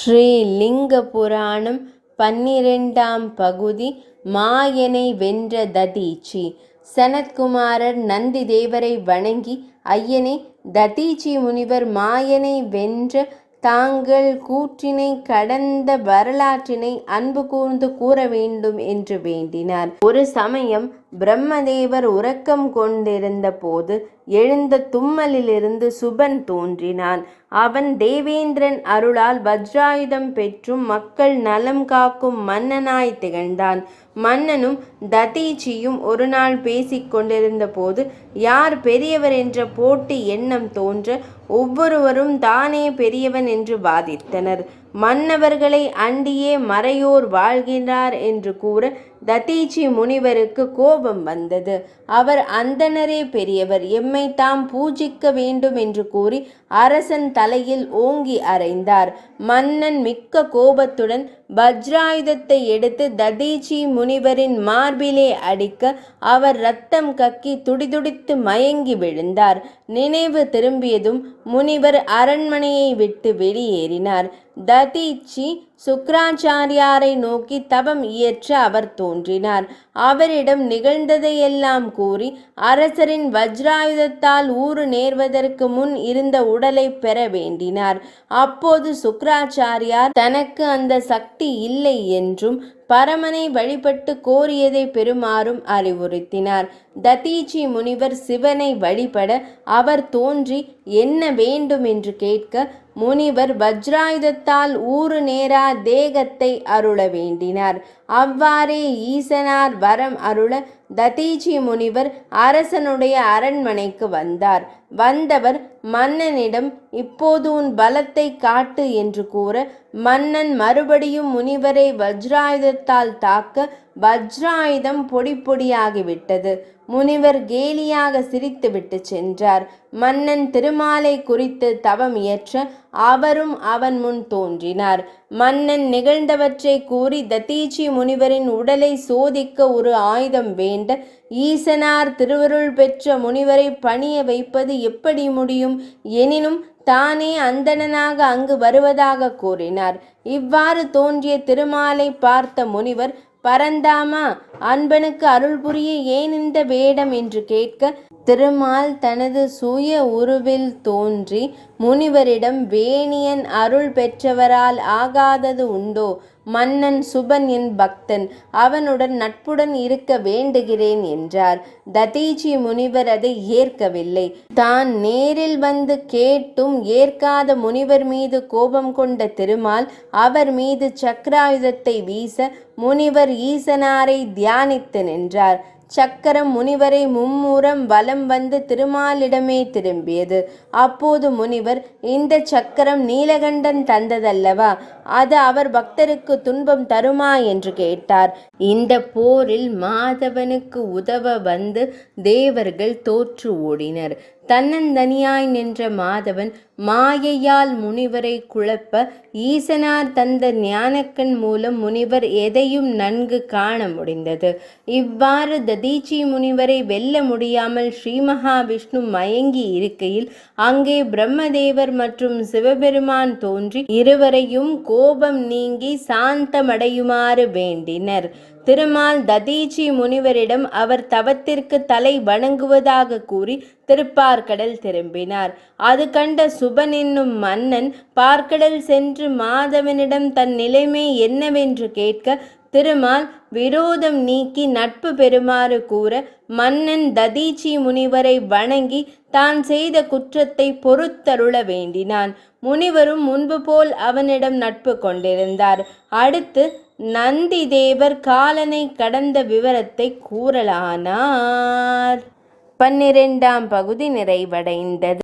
ஸ்ரீலிங்க புராணம் 12ஆம் பகுதி. மாயனை வென்ற ததீச்சி. சனத்குமாரர் நந்தி தேவரை வணங்கி, ஐயனே, ததீச்சி முனிவர் மாயனை வென்ற தாங்கள் கூற்றினை கடந்த வரலாற்றினை அன்பு கூர்ந்து கூற வேண்டும் என்று வேண்டினார். ஒரு சமயம் பிரம்மதேவர் உறக்கம் கொண்டிருந்த போது எழுந்த தும்மலிலிருந்து சுபன் தோன்றினான். அவன் தேவேந்திரன் அருளால் வஜ்ராயுதம் பெற்றும் மக்கள் நலம் காக்கும் மன்னனாய் திகழ்ந்தான். மன்னனும் ததீச்சியும் ஒரு நாள் பேசிக் கொண்டிருந்த போது யார் பெரியவர் என்ற போட்டி எண்ணம் தோன்ற ஒவ்வொருவரும் தானே பெரியவன் என்று வாதித்தனர். மன்னவர்களை அண்டியே மறையோர் வாழ்கிறார் என்று கூற ததீச்சி முனிவருக்கு கோபம் வந்தது. அவர் அந்தணரே பெரியவர், எம்மை தாம் பூஜிக்க வேண்டும் என்று கூறி அரசன் தலையில் ஓங்கி அறைந்தார். மன்னன் மிக்க கோபத்துடன் வஜ்ராயுதத்தை எடுத்து ததீச்சி முனிவரின் மார்பிலே அடிக்க அவர் இரத்தம் கக்கி துடிதுடித்து மயங்கி விழுந்தார். நினைவு திரும்பியதும் முனிவர் அரண்மனையை விட்டு வெளியேறினார். ததீச்சி சுக்ராச்சாரியாரை நோக்கி தவம் இயற்ற அவர் தோன்றினார். அவரிடம் நிகழ்ந்ததையெல்லாம் கூறி அரசரின் வஜ்ராயுதத்தால் ஊறு நேர்வதற்கு முன் இருந்த உடலை பெற வேண்டினார். அப்போது சுக்ராச்சாரியார் தனக்கு அந்த சக்தி இல்லை என்றும் பரமனை வழிபட்டு கோரியதை பெறுமாறும் அறிவுறுத்தினார். ததீச்சி முனிவர் சிவனை வழிபட அவர் தோன்றி என்ன வேண்டும் என்று கேட்க முனிவர் வஜ்ராயுதத்தால் ஊறு நேரா தேகத்தை அருள வேண்டினார். அவ்வாறே ஈசனார் வரம் அருள ததீச்சி முனிவர் அரசனுடைய அரண்மனைக்கு வந்தார். வந்தவர் மன்னனிடம் இப்போது உன் பலத்தை காட்டு என்று கூற மன்னன் மறுபடியும் முனிவரை வஜ்ராயுதத்தால் தாக்க வஜ்ராயுதம் பொடி பொடியாகிவிட்டது. முனிவர் கேலியாக சிரித்துவிட்டு சென்றார். மன்னன் திருமாலை குறித்து தவம் இயற்ற அவரும் அவன் முன் தோன்றினார். மன்னன் நிகழ்ந்தவற்றை கூறி ததீச்சி முனிவரின் உடலை சோதிக்க ஒரு ஆயுதம் வேண்ட ஈசனார் திருவருள் பெற்ற முனிவரை பணிய வைப்பது எப்படி முடியும்? எனினும் தானே அந்தணனாக அங்கு வருவதாக கூறினார். இவ்வாறு தோன்றிய திருமாலை பார்த்த முனிவர், பரந்தாமா, அன்பனுக்கு அருள் புரிய ஏன் இந்த வேடம் என்று கேட்க திருமால் தனது சுய உருவில் தோன்றி முனிவரிடம், வேணியன் அருள் பெற்றவரால் ஆகாதது உண்டோ? மன்னன் சுபன் என் பக்தன், அவனுடன் நட்புடன் இருக்க வேண்டுகிறேன் என்றார். ததீச்சி முனிவர் அதை ஏற்கவில்லை. தான் நேரில் வந்து கேட்டும் ஏற்காத முனிவர் மீது கோபம் கொண்ட திருமால் அவர் மீது சக்கராயுதத்தை வீச முனிவர் ஈசனாரை தியானித்து நின்றார். சக்கரம் முனிவரை மும்முரம் வலம் வந்து திருமாலிடமே திரும்பியது. அப்போது முனிவர், இந்த சக்கரம் நீலகண்டன் தந்ததல்லவா, அது அவர் பக்தருக்கு துன்பம் தருமா என்று கேட்டார். இந்த போரில் மாதவனுக்கு உதவ வந்து தேவர்கள் தோற்று ஓடினர். தன்னந்தனியாய் நின்ற மாதவன் மாயையால் முனிவரை குழப்ப ஈசனார் தந்த ஞானக்கண் மூலம் முனிவர் எதையும் நன்கு காண முடிந்தது. இவ்வாறு ததீச்சி முனிவரை வெல்ல முடியாமல் ஸ்ரீ மகாவிஷ்ணு மயங்கி இருக்கையில் அங்கே பிரம்மதேவர் மற்றும் சிவபெருமான் தோன்றி இருவரையும் கோபம் நீங்கி சாந்தமடையுமாறு வேண்டினர். திருமால் ததீச்சி முனிவரிடம் அவர் தவத்திற்கு தலை வணங்குவதாக கூறி திருப்பார்கடல் திரும்பினார். அது கண்ட சுபன் என்னும் மன்னன் பார்க்கடல் சென்று மாதவனிடம் தன் நிலைமை என்னவென்று கேட்க திருமால் விரோதம் நீக்கி நட்பு பெறுமாறு கூற மன்னன் ததீச்சி முனிவரை வணங்கி தான் செய்த குற்றத்தை பொறுத்தருள வேண்டினான். முனிவரும் முன்பு போல் அவனிடம் நட்பு கொண்டிருந்தார். அடுத்து நந்தி தேவர் காலனை கடந்த விவரத்தை கூறலானார். 12ஆம் பகுதி நிறைவடைந்தது.